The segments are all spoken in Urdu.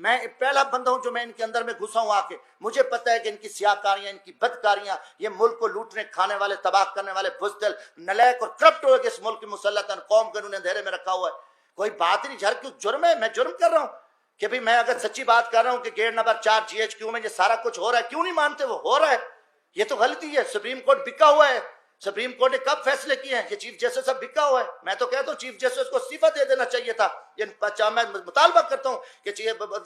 میں پہلا بندہ ہوں جو میں ان کے اندر میں گھسا ہوں آ کے. مجھے پتہ ہے کہ ان کی سیاہکاریاں، ان کی بدکاریاں، یہ ملک کو لوٹنے کھانے والے، تباہ کرنے والے بزدل، نلائق اور کرپٹ ہوئے کہ اس ملک کی مسلطن قوم کو انہوں نے اندھیرے میں رکھا ہوا ہے. کوئی بات نہیں، جھر کیوں جرم ہے؟ میں جرم کر رہا ہوں کہ بھئی میں اگر سچی بات کر رہا ہوں کہ گیٹ نمبر 4 GHQ میں یہ سارا کچھ ہو رہا ہے، کیوں نہیں مانتے؟ وہ ہو رہا ہے، یہ تو غلطی ہے. سپریم کورٹ بکا ہوا ہے. سپریم کورٹ نے کب فیصلے کیے ہیں؟ یہ چیف جسٹس سب بکا ہوا ہے. میں تو کہتا ہوں چیف جسٹس کو استعفیٰ دے دینا چاہیے تھا. میں مطالبہ کرتا ہوں کہ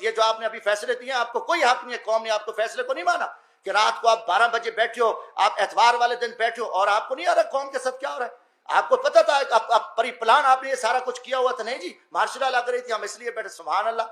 یہ جو آپ نے ابھی فیصلے دیے ہیں، آپ کو کوئی حق نہیں ہے، قوم نے آپ کو فیصلے کو نہیں مانا کہ رات کو آپ 12 بجے بیٹھے ہو، آپ اتوار والے دن بیٹھے ہو اور آپ کو نہیں آ رہا قوم کے ساتھ کیا ہو رہا ہے. آپ کو پتہ تھا پری پلان آپ نے یہ سارا کچھ کیا ہوا تھا؟ نہیں جی، مارشل لا کر رہی تھی، ہم اس لیے بیٹھے. سبحان اللہ،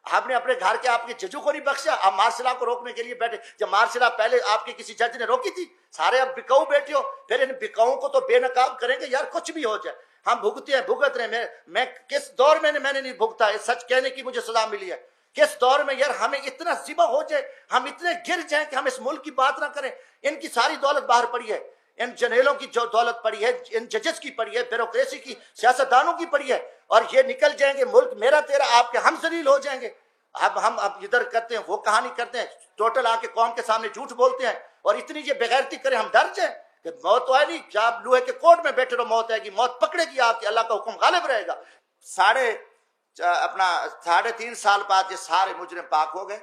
آپ نے اپنے گھر کے آپ کے ججوں کو نہیں بخشا، آپ مارشل کو روکنے کے لیے بیٹھے. جب مارشل پہلے آپ کے کسی جج نے روکی تھی، سارے اب بکاؤ بیٹھے ہو. پھر ان بکاؤں کو تو بے نقاب کریں گے. یار کچھ بھی ہو جائے، ہم بھگتے ہیں، بھگت رہے ہیں. میں کس دور میں نے نہیں بھگتا ہے، سچ کہنے کی مجھے سزا ملی ہے. کس دور میں یار ہمیں اتنا ذبح ہو جائے، ہم اتنے گر جائیں کہ ہم اس ملک کی بات نہ کریں. ان کی ساری دولت باہر پڑی ہے، ان جنرلوں کی جو دولت پڑی ہے، ان ججز کی پڑی ہے، بیوروکریسی کی، سیاستدانوں کی پڑی ہے، اور یہ نکل جائیں گے. ملک میرا تیرا آپ کے ہم ذلیل ہو جائیں گے. اب ہم ادھر کرتے ہیں، وہ کہانی کرتے ہیں، ٹوٹل آ کے قوم کے سامنے جھوٹ بولتے ہیں اور اتنی یہ بغیرتی کریں. ہم ڈر جائیں کہ موت تو ہے نہیں، جب آپ لوہے کے کوٹ میں بیٹھے رہو موت آئے گی، موت پکڑے گی آپ کی، اللہ کا حکم غالب رہے گا. 3.5 سال بعد یہ سارے مجرم پاک ہو گئے،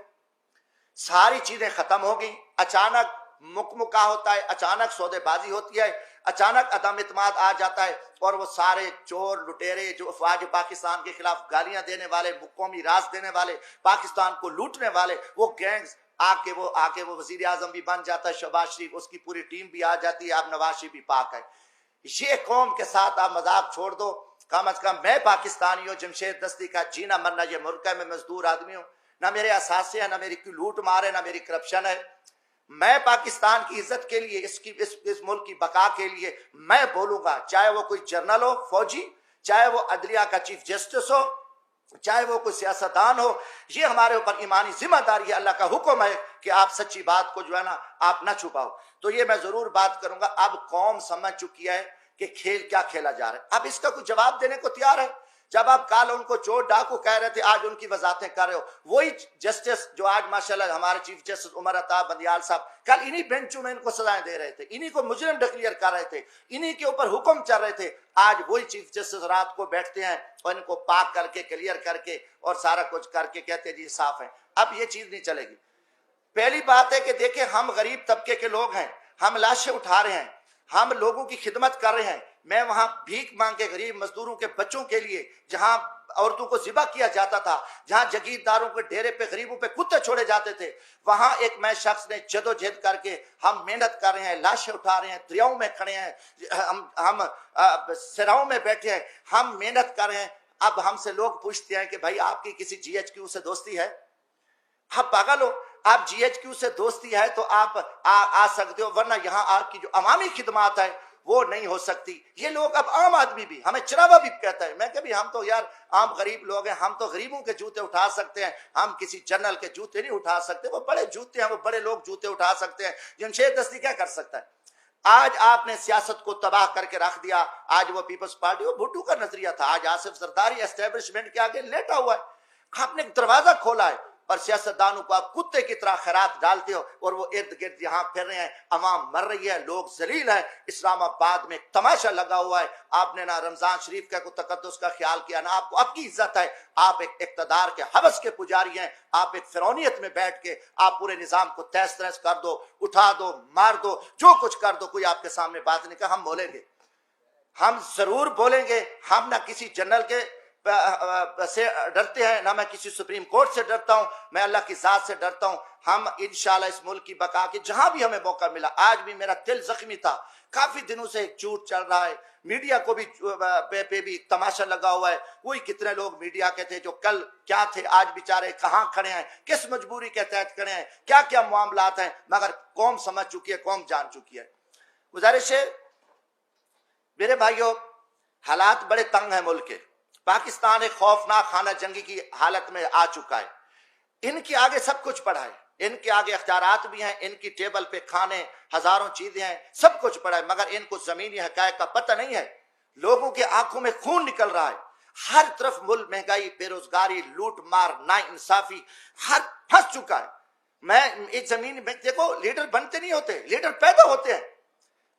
ساری چیزیں ختم ہو گئی. اچانک مکمکا ہوتا ہے، اچانک سودے بازی ہوتی ہے، اچانک عدم اعتماد آ جاتا ہے، اور وہ سارے چور لٹیرے جو افواج پاکستان کے خلاف گالیاں دینے والے، قومی راز دینے والے، پاکستان کو لوٹنے والے، وہ گینگز آ کے وہ وزیر اعظم بھی بن جاتا ہے شہباز شریف، اس کی پوری ٹیم بھی آ جاتی ہے، اب نواز شریف بھی پاک ہے. یہ قوم کے ساتھ آپ مذاق چھوڑ دو. کم از کم میں پاکستانی ہوں، جمشید دستی کا جینا مرنا یہ ملک ہے، میں مزدور آدمی ہوں، نہ میرے اثاثے ہیں، نہ میری کوئی لوٹ مار ہے، نہ میری کرپشن ہے. میں پاکستان کی عزت کے لیے، اس ملک کی بقا کے لیے میں بولوں گا، چاہے وہ کوئی جنرل ہو، فوجی، چاہے وہ عدلیہ کا چیف جسٹس ہو، چاہے وہ کوئی سیاستدان ہو. یہ ہمارے اوپر ایمانی ذمہ داری ہے، اللہ کا حکم ہے کہ آپ سچی بات کو جو ہے نا آپ نہ چھپاؤ. تو یہ میں ضرور بات کروں گا. اب قوم سمجھ چکی ہے کہ کھیل کیا کھیلا جا رہا ہے. اب اس کا کوئی جواب دینے کو تیار ہے. جب آپ کل ان کو چور ڈاکو کہہ رہے تھے، آج ان کی وضاحتیں کر رہے ہو. وہی جسٹس جو آج ماشاءاللہ ہمارے چیف جسٹس عمر عطا بندیال صاحب کل انہی بینچوں میں ان کو سزائیں دے رہے تھے، انہی کو مجرم ڈکلیئر کر رہے تھے، انہی کے اوپر حکم چل رہے تھے. آج وہی چیف جسٹس رات کو بیٹھتے ہیں اور ان کو پاک کر کے، کلیئر کر کے اور سارا کچھ کر کے کہتے ہیں جی صاف ہے. اب یہ چیز نہیں چلے گی. پہلی بات ہے کہ دیکھیں ہم غریب طبقے کے لوگ ہیں، ہم لاشیں اٹھا رہے ہیں، ہم لوگوں کی خدمت کر رہے ہیں. میں وہاں بھیک مانگ کے غریب مزدوروں کے بچوں کے لیے، جہاں عورتوں کو ذبح کیا جاتا تھا، جہاں جگیرداروں کے ڈیرے پہ غریبوں پہ کتے چھوڑے جاتے تھے، وہاں ایک میں شخص نے جدوجہد کر کے ہم محنت کر رہے ہیں، لاشیں اٹھا رہے ہیں، دریاؤں میں کھڑے ہیں، ہم سراؤں میں بیٹھے ہیں، ہم محنت کر رہے ہیں. اب ہم سے لوگ پوچھتے ہیں کہ بھائی آپ کی کسی GHQ سے دوستی ہے؟ آپ پاگل ہو؟ آپ GHQ سے دوستی ہے تو آپ آ سکتے ہو، ورنہ یہاں آپ کی جو عوامی خدمات ہے وہ نہیں ہو سکتی. یہ لوگ اب عام آدمی بھی ہمیں چراوا بھی کہتا ہے. میں کہ بھی ہم تو یار عام غریب لوگ ہیں، ہم تو غریبوں کے جوتے اٹھا سکتے ہیں، ہم کسی جنرل کے جوتے نہیں اٹھا سکتے. وہ بڑے جوتے ہیں، وہ بڑے لوگ جوتے اٹھا سکتے ہیں. جمشید دستی کیا کر سکتا ہے؟ آج آپ نے سیاست کو تباہ کر کے رکھ دیا. آج وہ پیپلز پارٹی، وہ بھٹو کا نظریہ تھا، آج آصف زرداری اسٹیبلشمنٹ کے آگے لیٹا ہوا ہے. آپ نے ایک دروازہ کھولا ہے اور سیاستدانوں کو آپ کتے کی طرح خیرات ڈالتے ہو، اور وہ ارد گرد یہاں پھر رہے ہیں. عوام مر رہی ہے، لوگ ذلیل ہیں. اسلام آباد میں تماشا لگا ہوا ہے. آپ نے نہ رمضان شریف کا کوئی تقدس کا خیال کیا، نہ آپ کو اب کی عزت ہے. آپ ایک اقتدار کے ہوس کے پجاری ہیں. آپ ایک فرعونیت میں بیٹھ کے آپ پورے نظام کو تہس نہس کر دو، اٹھا دو، مار دو، جو کچھ کر دو. کوئی آپ کے سامنے بات نہیں کہا. ہم بولیں گے، ہم ضرور بولیں گے. ہم نہ کسی جنرل کے سے ڈرتے ہیں، نہ میں کسی سپریم کورٹ سے ڈرتا ہوں، میں اللہ کی ذات سے ڈرتا ہوں. ہم انشاءاللہ اس ملک کی بقا کے جہاں بھی ہمیں موقع ملا. آج بھی میرا دل زخمی تھا. کافی دنوں سے ایک جھوٹ چل رہا ہے، میڈیا کو بھی پہ بھی تماشا لگا ہوا ہے. وہی کتنے لوگ میڈیا کے تھے جو کل کیا تھے، آج بیچارے کہاں کھڑے ہیں، کس مجبوری کے تحت کھڑے ہیں، کیا کیا معاملات ہیں. مگر قوم سمجھ چکی ہے، قوم جان چکی ہے. گزارش ہے میرے بھائیوں، حالات بڑے تنگ ہیں ملک کے. پاکستان ایک خوفناک خانہ جنگی کی حالت میں آ چکا ہے. ان کے آگے سب کچھ پڑا ہے، ان کے آگے اختیارات بھی ہیں، ان کی ٹیبل پہ کھانے ہزاروں چیزیں ہیں، سب کچھ پڑا ہے. مگر ان کو زمینی حقائق کا پتہ نہیں ہے. لوگوں کے آنکھوں میں خون نکل رہا ہے. ہر طرف ملک مہنگائی، بے روزگاری، لوٹ مار، نا انصافی، ہر پھنس چکا ہے۔ میں اس زمین میں دیکھو، لیڈر بنتے نہیں ہوتے، لیڈر پیدا ہوتے ہیں۔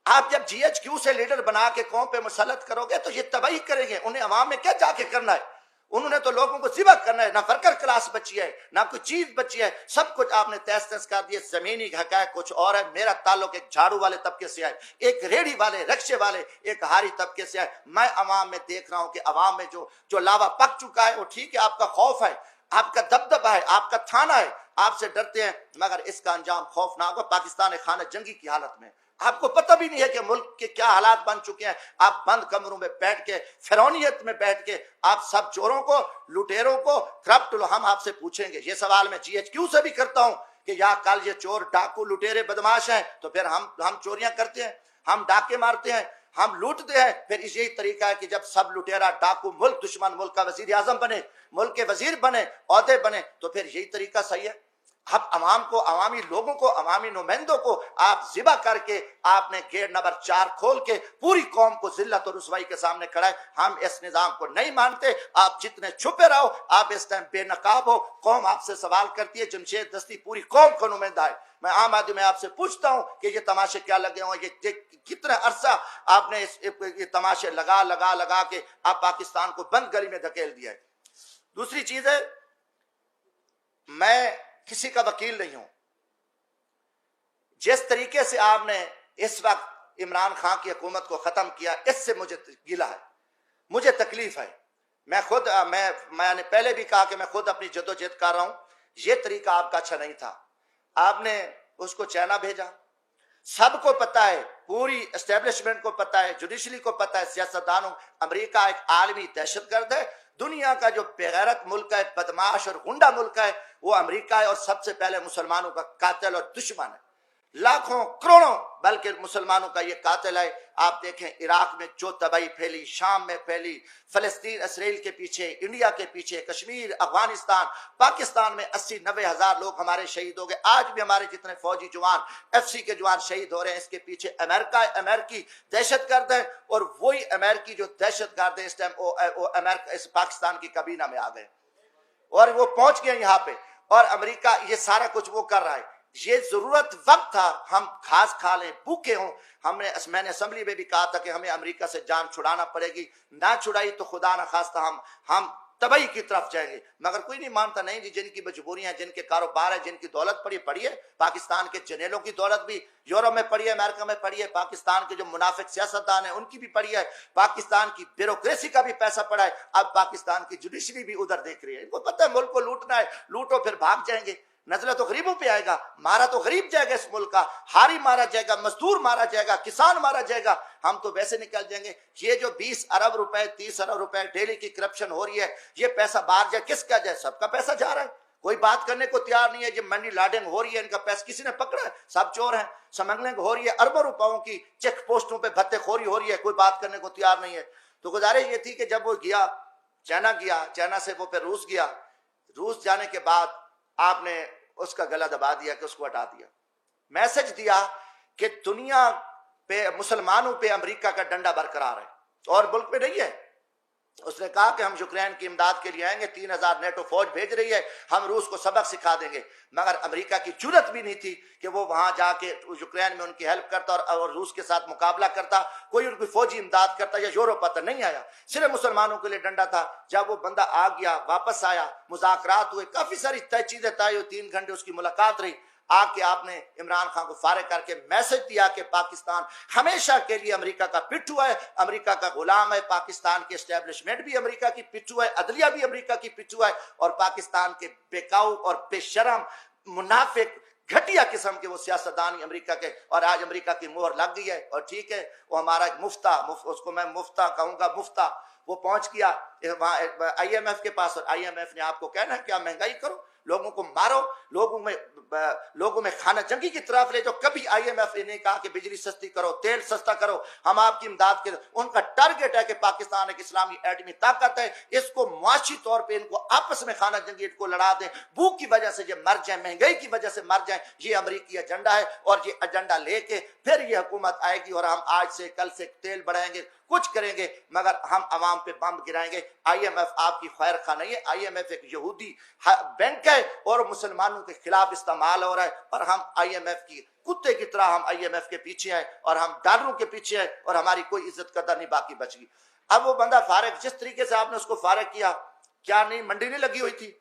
آپ جب جی ایچ کیو سے لیڈر بنا کے قوم پہ مسلط کرو گے تو یہ تباہی کریں گے۔ انہیں عوام میں کیا جا کے کرنا ہے؟ انہوں نے تو لوگوں کو ذبح کرنا ہے۔ نہ ورکر کلاس بچی ہے، نہ کوئی چیز بچی ہے، سب کچھ آپ نے تہس تہس کر دیا۔ زمینی حقائق کچھ اور ہے۔ میرا تعلق ایک جھاڑو والے طبقے سے ہے، ایک ریڑھی والے، رکشے والے، ایک ہاری طبقے سے ہے۔ میں عوام میں دیکھ رہا ہوں کہ عوام میں جو لاوا پک چکا ہے، وہ ٹھیک ہے، آپ کا خوف ہے، آپ کا دبدبہ ہے، آپ کا تھانہ ہے، آپ سے ڈرتے ہیں، مگر اس کا انجام خوفناک ہے۔ پاکستان ایک خانہ جنگی کی حالت میں، آپ کو پتہ بھی نہیں ہے کہ ملک کے کیا حالات بن چکے ہیں۔ آپ بند کمروں میں بیٹھ کے، فرعونیت میں بیٹھ کے، آپ سب چوروں کو، لٹیروں کو، کرپٹ لو، ہم آپ سے پوچھیں گے۔ یہ سوال میں جی ایچ کیو سے بھی کرتا ہوں کہ یا کل یہ چور، ڈاکو، لٹیرے، بدماش ہیں تو پھر ہم چوریاں کرتے ہیں، ہم ڈاکے مارتے ہیں، ہم لوٹتے ہیں۔ پھر یہی طریقہ ہے کہ جب سب لٹیرا، ڈاکو، ملک دشمن ملک کا وزیر اعظم بنے، ملک کے وزیر بنے، عہدے بنے، تو پھر یہی طریقہ صحیح ہے؟ اب عوام کو، عوامی لوگوں کو، عوامی نمائندوں کو آپ ذبح کر کے، آپ نے گیٹ نمبر 4 کھول کے پوری قوم کو ذلت اور رسوائی کے سامنے کھڑا ہے۔ ہم اس نظام کو نہیں مانتے۔ آپ جتنے چھپے رہو، آپ اس ٹائم بے نقاب ہو، قوم آپ سے سوال کرتی ہے۔ جمشید دستی پوری قوم کا نمائندہ ہے۔ میں عام آدمی میں آپ سے پوچھتا ہوں کہ یہ تماشے کیا لگے ہوں، یہ کتنا عرصہ آپ نے یہ تماشے لگا کے آپ پاکستان کو بند گلی میں دھکیل دیا ہے۔ دوسری چیز ہے، میں کسی کا وکیل نہیں ہوں۔ جس طریقے سے آپ نے اس وقت عمران خان کی حکومت کو ختم کیا، اس سے مجھے گلہ ہے، مجھے تکلیف ہے۔ میں نے پہلے بھی کہا کہ میں خود اپنی جدوجہد کر رہا ہوں۔ یہ طریقہ آپ کا اچھا نہیں تھا۔ آپ نے اس کو چائنا بھیجا، سب کو پتا ہے، پوری اسٹیبلشمنٹ کو پتا ہے، جوڈیشری کو پتا ہے، سیاستدانوں، امریکہ ایک عالمی دہشت گرد ہے۔ دنیا کا جو بغیرت ملک ہے، بدماش اور غنڈہ ملک ہے، وہ امریکہ ہے، اور سب سے پہلے مسلمانوں کا قاتل اور دشمن ہے۔ لاکھوں کروڑوں بلکہ مسلمانوں کا یہ قاتل ہے۔ آپ دیکھیں عراق میں جو تباہی پھیلی، شام میں پھیلی، فلسطین اسرائیل کے پیچھے، انڈیا کے پیچھے، کشمیر، افغانستان، پاکستان میں 80-90 ہزار لوگ ہمارے شہید ہو گئے۔ آج بھی ہمارے جتنے فوجی جوان، ایف سی کے جوان شہید ہو رہے ہیں۔ اس کے پیچھے امریکہ ہے، امریکی دہشت گرد ہے، اور وہی امریکی جو دہشت گرد ہے اس ٹائم وہ امریکہ اس پاکستان کی کابینہ میں آ گئے، اور وہ پہنچ گئے یہاں پہ، اور امریکہ یہ سارا کچھ وہ کر رہا ہے۔ یہ ضرورت وقت تھا ہم گھاس کھا لیں، بھوکے ہوں۔ میں نے اسمبلی میں بھی کہا تھا کہ ہمیں امریکہ سے جان چھڑانا پڑے گی، نہ چھڑائی تو خدا نہ خواستہ ہم تباہی کی طرف جائیں گے۔ مگر کوئی نہیں مانتا۔ نہیں جی، جن کی مجبوریاں ہیں، جن کے کاروبار ہے، جن کی دولت پڑی ہے، پاکستان کے جنیلوں کی دولت بھی یورپ میں پڑی ہے، امریکہ میں پڑی ہے، پاکستان کے جو منافق سیاستدان ہیں ان کی بھی پڑی ہے، پاکستان کی بیوروکریسی کا بھی پیسہ پڑا ہے۔ اب پاکستان کی جوڈیشری بھی ادھر دیکھ رہی ہے۔ ان کو پتہ ہے ملک کو لوٹنا ہے، لوٹو پھر بھاگ جائیں گے۔ نزلہ تو غریبوں پہ آئے گا، مارا تو غریب جائے گا، اس ملک کا ہاری مارا جائے گا، مزدور مارا جائے گا، کسان مارا جائے گا، ہم تو ویسے نکل جائیں گے۔ یہ جو 20 ارب روپے، 30 ارب روپے ڈیلی کی کرپشن ہو رہی ہے، یہ پیسہ باہر جائے، کس کا جائے؟ سب کا پیسہ جا رہا ہے، کوئی بات کرنے کو تیار نہیں ہے۔ یہ منی لاڈنگ ہو رہی ہے، ان کا پیسہ کسی نے پکڑا ہے؟ سب چور ہیں۔ سمگلنگ ہو رہی ہے، اربوں روپاؤں کی چیک پوسٹوں پہ بھتے خوری ہو رہی ہے، کوئی بات کرنے کو تیار نہیں ہے۔ تو گزارش یہ تھی کہ جب وہ گیا، چائنا سے وہ پھر روس گیا، روس جانے کے بعد آپ نے اس کا گلا دبا دیا کہ اس کو ہٹا دیا، میسج دیا کہ دنیا پہ، مسلمانوں پہ امریکہ کا ڈنڈا برقرار ہے اور ملک پہ نہیں ہے۔ اس نے کہا کہ ہم یوکرین کی امداد کے لیے آئیں گے، 3000 نیٹو فوج بھیج رہی ہے، ہم روس کو سبق سکھا دیں گے۔ مگر امریکہ کی جرت بھی نہیں تھی کہ وہ وہاں جا کے یوکرین میں ان کی ہیلپ کرتا اور روس کے ساتھ مقابلہ کرتا، کوئی ان کی فوجی امداد کرتا، یا یورپ آتا، نہیں آیا۔ صرف مسلمانوں کے لیے ڈنڈا تھا۔ جب وہ بندہ آ گیا، واپس آیا، مذاکرات ہوئے، کافی ساری طے چیزیں طے ہوئی، 3 گھنٹے اس کی ملاقات رہی۔ آ کے آپ نے عمران خان کو فارغ کر کے میسج دیا کہ پاکستان ہمیشہ کے لیے امریکہ کا پٹھو ہے، امریکہ کا غلام ہے، پاکستان کی اسٹیبلشمنٹ بھی امریکہ کی پٹھو ہے، عدلیہ بھی امریکہ کی پٹھو ہے، اور پاکستان کے بیکاؤ اور بے شرم، منافق، گھٹیا قسم کے وہ سیاستدان ہی امریکہ کے، اور آج امریکہ کی مہر لگ گئی ہے۔ اور ٹھیک ہے، وہ ہمارا ایک مفتہ، اس کو میں مفتہ کہوں گا، مفتہ، وہ پہنچ گیا آئی ایم ایف کے پاس، اور آئی ایم ایف نے آپ کو کہنا ہے کہ آپ مہنگائی کرو، لوگوں کو مارو، لوگوں میں خانہ جنگی کی طرف لے جاؤ۔ کبھی آئی ایم ایف نے کہا کہ بجلی سستی کرو، تیل سستا کرو، ہم آپ کی امداد کے، ان کا ٹارگٹ ہے کہ پاکستان ایک اسلامی ایٹمی طاقت ہے، اس کو معاشی طور پہ ان کو آپس میں خانہ جنگی کو لڑا دیں، بھوک کی وجہ سے یہ مر جائیں، مہنگائی کی وجہ سے مر جائیں۔ یہ امریکی ایجنڈا ہے، اور یہ ایجنڈا لے کے پھر یہ حکومت آئے گی، اور ہم آج سے کل سے تیل بڑھائیں گے۔ کچھ کریں گے مگر ہم عوام پہ بم گرائیں گے۔ آئی ایم ایف آپ کی خیر خواہ نہیں ہے، آئی ایم ایف ایک یہودی بینک ہے اور مسلمانوں کے خلاف استعمال ہو رہا ہے، اور ہم آئی ایم ایف کی کتے کی طرح ہم آئی ایم ایف کے پیچھے ہیں اور ہم ڈالروں کے پیچھے ہیں، اور ہماری کوئی عزت قدر نہیں باقی بچ گئی۔ اب وہ بندہ فارغ، جس طریقے سے آپ نے اس کو فارغ کیا، کیا نہیں منڈی نہیں لگی ہوئی تھی؟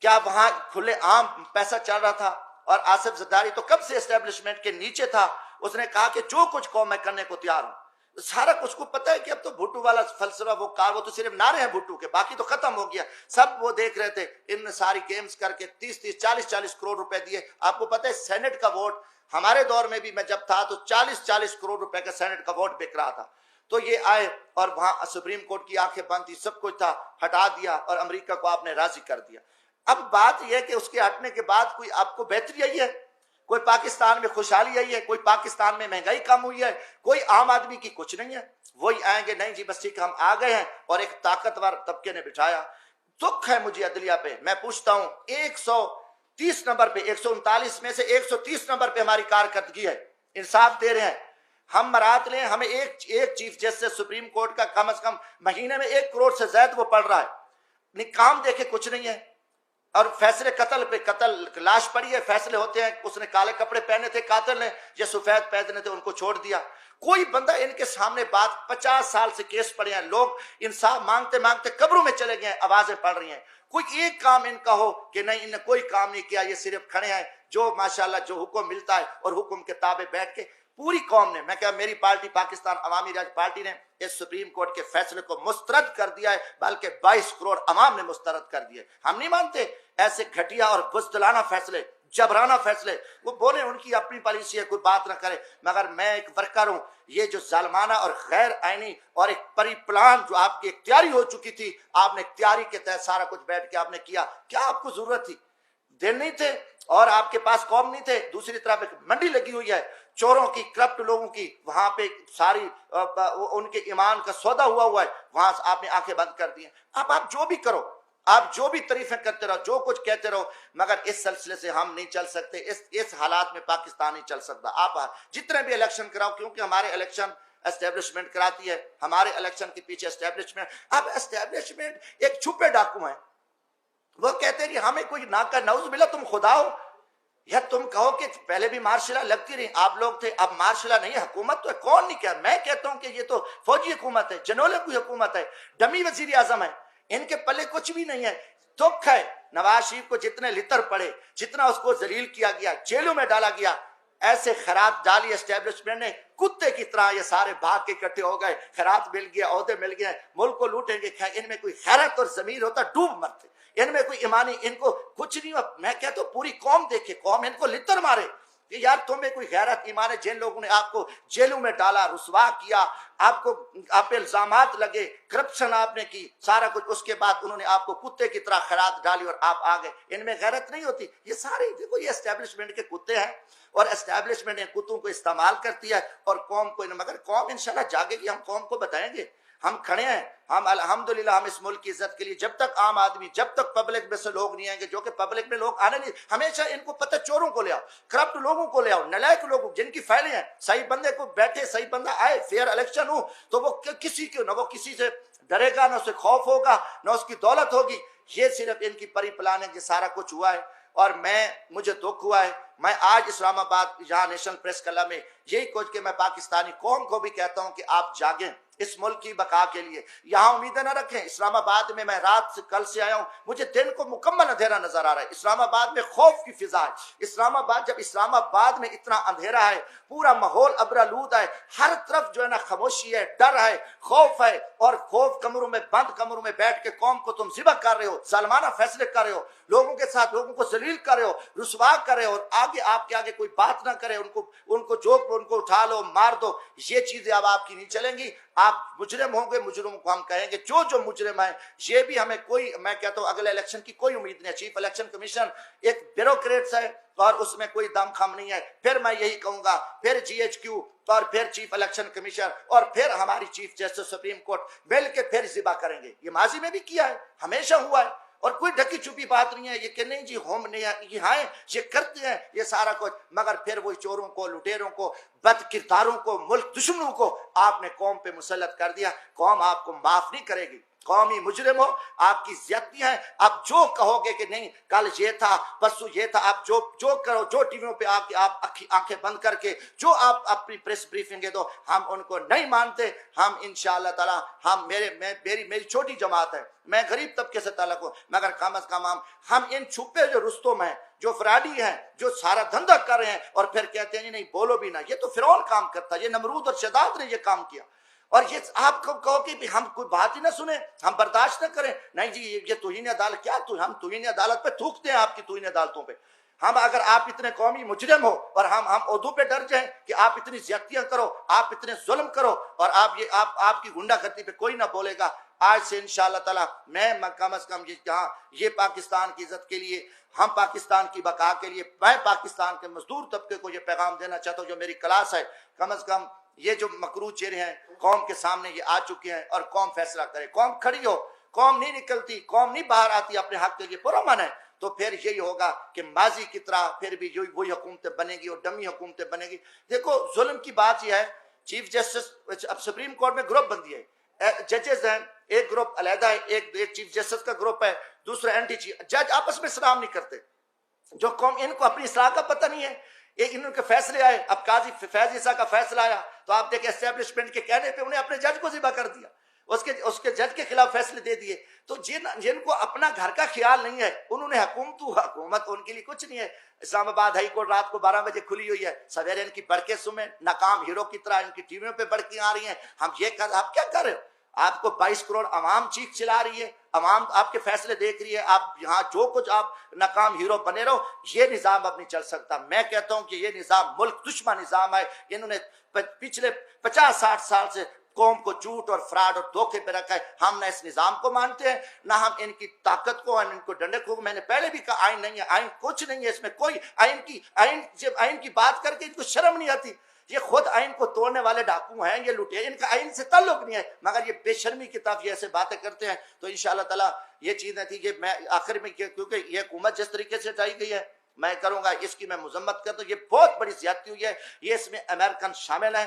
کیا وہاں کھلے عام پیسہ چل رہا تھا؟ اور آصف زرداری تو کب سے اسٹیبلشمنٹ کے نیچے تھا، اس نے کہا کہ جو کچھ قوم میں کرنے کو تیار ہوں۔ سارا کچھ کو پتہ ہے کہ اب تو بھٹو والا فلسفہ وہ تو صرف نعرے ہیں بھٹو کے، باقی تو ختم ہو گیا۔ سب وہ دیکھ رہے تھے، ان نے ساری گیمز کر کے 30 40 کروڑ روپے دیے۔ آپ کو پتہ ہے سینٹ کا ووٹ ہمارے دور میں بھی میں جب تھا تو 40 کروڑ روپے کا سینٹ کا ووٹ بک رہا تھا۔ تو یہ آئے اور وہاں سپریم کورٹ کی آنکھیں بند تھی، سب کچھ تھا، ہٹا دیا اور امریکہ کو آپ نے راضی کر دیا۔ اب بات یہ ہے کہ اس کے ہٹنے کے بعد کوئی آپ کو بہتری آئی ہے؟ کوئی پاکستان میں خوشحالی آئی ہے؟ کوئی پاکستان میں مہنگائی کم ہوئی ہے؟ کوئی عام آدمی کی کچھ نہیں ہے۔ وہی آئیں گے، نہیں جی بس ٹھیک ہم آ گئے ہیں، اور ایک طاقتور طبقے نے بٹھایا۔ دکھ ہے مجھے عدلیہ پہ، میں پوچھتا ہوں 130 نمبر پہ، 139 میں سے 130 نمبر پہ ہماری کارکردگی ہے، انصاف دے رہے ہیں۔ ہم مرات لیں، ہمیں ایک چیف جسٹس سپریم کورٹ کا کم از کم مہینے میں 1 کروڑ سے زائد وہ پڑ رہا ہے، کام دیکھے کچھ نہیں ہے۔ اور فیصلے قتل پہ قتل، لاش پڑی ہے، فیصلے ہوتے ہیں، اس نے کالے کپڑے پہنے تھے قاتل نے، یہ سفید پہنے تھے ان کو چھوڑ دیا۔ کوئی بندہ ان کے سامنے بات، 50 سال سے کیس پڑے ہیں، لوگ انصاف مانگتے مانگتے قبروں میں چلے گئے ہیں، آوازیں پڑ رہی ہیں، کوئی ایک کام ان کا ہو کہ نہیں ان نے کوئی کام نہیں کیا، یہ صرف کھڑے ہیں جو ماشاءاللہ جو حکم ملتا ہے اور حکم کے تابع بیٹھ کے پوری قوم نے، میں کہا میری پارٹی پاکستان عوامی راج پارٹی نے اس سپریم کورٹ کے فیصلے کو مسترد کر دیا ہے، بلکہ 22 کروڑ عوام نے مسترد کر دیا ہے۔ ہم نہیں مانتے ایسے گھٹیا اور بزدلانہ فیصلے، جبرانہ فیصلے، وہ بولے ان کی اپنی پالیسی ہے، کوئی بات نہ کرے، مگر میں ایک ورکر ہوں، یہ جو ظالمانہ اور غیر آئینی اور ایک پری پلان جو آپ کی اختیاری ہو چکی تھی، آپ نے اختیاری کے تحت سارا کچھ بیٹھ کے آپ نے کیا، کیا آپ کو ضرورت تھی؟ دن نہیں تھے اور آپ کے پاس قوم نہیں تھے۔ دوسری طرف ایک منڈی لگی ہوئی ہے چوروں کی، کرپٹ لوگوں کی، وہاں پہ ساری ان کے ایمان کا سودا ہوا ہے، وہاں سے آپ نے آنکھیں بند کر دی ہیں۔ اب آپ جو بھی کرو، آپ جو بھی تعریفیں کرتے رہو، جو کچھ کہتے رہو، مگر اس سلسلے سے ہم نہیں چل سکتے، اس حالات میں پاکستان نہیں چل سکتا۔ آپ جتنے بھی الیکشن کراؤ، کیونکہ ہمارے الیکشن اسٹیبلشمنٹ کراتی ہے، ہمارے الیکشن کے پیچھے اسٹیبلشمنٹ، اب اسٹیبلشمنٹ ایک چھپے ڈاکو ہیں، وہ کہتے ہیں کہ ہمیں کوئی نعوذ باللہ تم خدا ہو، یا تم کہو کہ پہلے بھی مارشلہ لگتی رہی، آپ لوگ تھے، اب مارشلہ نہیں ہے، حکومت تو ہے، کون نہیں کہا؟ میں کہتا ہوں کہ یہ تو فوجی حکومت ہے، جنولے کی حکومت ہے، ڈمی وزیر اعظم ہے، ان کے پلے کچھ بھی نہیں ہے۔ دکھ ہے نواز شریف کو جتنے لتر پڑے، جتنا اس کو ذلیل کیا گیا، جیلوں میں ڈالا گیا، ایسے خیرات ڈالی اسٹیبلشمنٹ نے، کتے کی طرح یہ سارے بھاگ کے اکٹھے ہو گئے، خیرات مل گیا، عہدے مل گئے، ملک کو لوٹیں گے۔ ان میں کوئی خیرات اور ضمیر ہوتا ڈوب مرتے، ان میں کوئی ایمانی، ان کو کچھ نہیں ہوا۔ میں کہتا ہوں پوری قوم دیکھے، قوم ان کو لتر مارے کہ یار تمہیں کوئی غیرت ایمان ہے؟ جن لوگوں نے آپ کو جیلوں میں ڈالا، رسوا کیا، آپ پہ الزامات لگے، کرپشن آپ نے کی، سارا کچھ، اس کے بعد انہوں نے آپ کو کتے کی طرح خیرات ڈالی اور آپ آ گئے، ان میں غیرت نہیں ہوتی؟ یہ سارے دیکھو یہ اسٹیبلشمنٹ کے کتے ہیں، اور اسٹیبلشمنٹ ان کتوں کو استعمال کرتی ہے اور قوم کو، مگر قوم انشاءاللہ جاگے گی، ہم قوم کو بتائیں گے، ہم کھڑے ہیں، ہم الحمدللہ ہم اس ملک کی عزت کے لیے، جب تک عام آدمی، جب تک پبلک میں سے لوگ نہیں آئیں گے، جو کہ پبلک میں لوگ آنے نہیں، ہمیشہ ان کو پتہ چوروں کو لے آؤ، کرپٹ لوگوں کو لے آؤ، نالائق لوگوں جن کی فائلیں ہیں، صحیح بندے کو بیٹھے، صحیح بندہ آئے، فیئر الیکشن ہو تو وہ کسی کو نہ وہ کسی سے ڈرے گا، نہ اسے خوف ہوگا، نہ اس کی دولت ہوگی۔ یہ صرف ان کی پری پلاننگ یہ سارا کچھ ہوا ہے، اور مجھے دکھ ہوا ہے۔ میں آج اسلام آباد یہاں نیشنل پریس کلب میں یہی کچھ کہ میں پاکستانی قوم کو بھی کہتا ہوں کہ آپ جاگیں اس ملک کی بقا کے لیے، یہاں امیدیں نہ رکھیں۔ اسلام آباد میں رات سے کل سے آیا ہوں، مجھے دن کو مکمل اندھیرا نظر آ رہا ہے، اسلام آباد میں خوف کی فضا ہے۔ اسلام آباد، جب اسلام آباد میں اتنا اندھیرا ہے، پورا ماحول ابرآلود ہے، ہر طرف جو ہے نا خاموشی ہے، ڈر ہے، خوف ہے، اور خوف کمروں میں بند کمروں میں بیٹھ کے قوم کو تم ذبح کر رہے ہو، ظالمانہ فیصلے کر رہے ہو، لوگوں کے ساتھ لوگوں کو ذلیل کر رہے ہو، رسوا کر رہے ہو، اور آگے آپ کے آگے کوئی بات نہ کرے، ان کو اٹھا لو، مار دو، یہ چیزیں اب آپ کی نہیں چلیں گی۔ آپ مجرم ہوں گے، مجرموں کو ہم کہیں گے جو مجرم ہیں، یہ بھی ہمیں کوئی، میں کہتا ہوں اگلے الیکشن کی کوئی امید نہیں ہے۔ چیف الیکشن کمیشن ایک بیوروکریٹس ہے اور اس میں کوئی دم خم نہیں ہے۔ پھر میں یہی کہوں گا، پھر جی ایچ کیو اور پھر چیف الیکشن کمیشن اور پھر ہماری چیف جسٹس سپریم کورٹ مل کے پھر ذبح کریں گے۔ یہ ماضی میں بھی کیا ہے، ہمیشہ ہوا ہے، اور کوئی ڈھکی چھپی بات نہیں ہے یہ کہ نہیں جی ہم نہیں یہ ہاں یہ کرتے ہیں یہ سارا کچھ، مگر پھر وہی چوروں کو، لٹیروں کو، بد کرداروں کو، ملک دشمنوں کو آپ نے قوم پہ مسلط کر دیا۔ قوم آپ کو معاف نہیں کرے گی، قومی مجرم ہو، آپ کی زیادتی ہیں۔ آپ جو کہو گے کہ نہیں کل یہ تھا پرسوں یہ تھا، آپ جو کرو، جو ٹی ویوں پہ آپ آنکھیں بند کر کے جو آپ اپنی پریس بریفنگیں دو، ہم ان کو نہیں مانتے۔ ہم انشاءاللہ تعالی ہم میری چھوٹی جماعت ہے، میں غریب طبقے سے تعلق ہوں، مگر کم از کم ہم ان چھپے جو رستم ہیں، جو فراڈی ہیں، جو سارا دھندا کر رہے ہیں اور پھر کہتے ہیں نہیں بولو بھی نہ، یہ تو فرعون کام کرتا، یہ نمرود اور شداد نے یہ کام کیا۔ اور یہ آپ کو کہو کہ ہم کوئی بات ہی نہ سنیں، ہم برداشت نہ کریں، نہیں جی یہ توہین عدالت کیا، ہم توہین عدالت پہ تھوکتے ہیں، آپ کی توہین عدالتوں پہ۔ ہم اگر آپ اتنے قومی مجرم ہو اور ہم عہدوں پہ ڈر جائیں کہ آپ اتنی زیادتیاں کرو، آپ اتنے ظلم کرو، اور آپ کی غنڈہ گردی پہ کوئی نہ بولے گا، آج سے انشاءاللہ تعالی میں کم از کم یہ پاکستان کی عزت کے لیے، ہم پاکستان کی بقا کے لیے، میں پاکستان کے مزدور طبقے کو یہ پیغام دینا چاہتا ہوں، جو میری کلاس ہے، کم از کم یہ جو مکروہ چہرے ہیں قوم کے سامنے یہ آ چکے ہیں، اور قوم فیصلہ کرے، قوم کھڑی ہو، قوم نہیں نکلتی، قوم نہیں باہر آتی اپنے حق کے لیے پرامن ہے، تو پھر یہی ہوگا کہ ماضی کی طرح پھر بھی وہی حکومتیں بنے گی اور ڈمی حکومتیں بنے گی۔ دیکھو ظلم کی بات یہ ہے، چیف جسٹس اب سپریم کورٹ میں گروپ بندی ہے، ججز ہیں، ایک گروپ علیحدہ ہے، ایک چیف جسٹس کا گروپ ہے، دوسرا اینٹی چیف، جج آپس میں سلام نہیں کرتے، جو قوم ان کو اپنی اصلاح کا پتہ نہیں ہے، ان کے فیصلے آئے، اب قاضی فیض عیسیٰ کا فیصلہ آیا تو آپ دیکھیں اسٹیبلشمنٹ کے کہنے پہ انہیں اپنے جج کو ذبح کر دیا، اس کے جج کے خلاف فیصلے دے دیے۔ تو جن کو اپنا گھر کا خیال نہیں ہے، انہوں نے حکومت ان کے لیے کچھ نہیں ہے۔ اسلام آباد ہائی کورٹ رات کو 12 بجے کھلی ہوئی ہے، سویرے ان کی بڑکیں سنیں، ناکام ہیرو کی طرح ان کی ٹی ویوں پہ بڑکیں آ رہی ہیں، ہم آپ کیا کر رہے ہو؟ آپ کو 22 کروڑ عوام چیخ چلا رہی ہے، عوام آپ کے فیصلے دیکھ رہی ہے، آپ یہاں جو کچھ آپ ناکام ہیرو بنے رہو، یہ نظام اب نہیں چل سکتا۔ میں کہتا ہوں کہ یہ نظام ملک دشمن نظام ہے، انہوں نے پچھلے 50-60 سال سے قوم کو جھوٹ اور فراڈ اور دھوکے پہ رکھا ہے۔ ہم نہ اس نظام کو مانتے ہیں، نہ ہم ان کی طاقت کو، ان کو ڈنڈے کو۔ میں نے پہلے بھی کہا آئین نہیں ہے، آئین کچھ نہیں ہے، اس میں کوئی آئین کی بات کر کے ان کو شرم نہیں آتی۔ یہ خود آئین کو توڑنے والے ڈاکو ہیں، یہ لٹے، ان کا آئین سے تعلق نہیں ہے، مگر یہ بے شرمی کی طرف یہ ایسے باتیں کرتے ہیں۔ تو انشاءاللہ تعالی یہ چیزیں تھی کہ میں آخر میں کیونکہ یہ حکومت جس طریقے سے چلائی گئی ہے میں کروں گا، اس کی میں مذمت کرتا ہوں، یہ بہت بڑی زیادتی ہوئی ہے، یہ اس میں امریکن شامل ہیں۔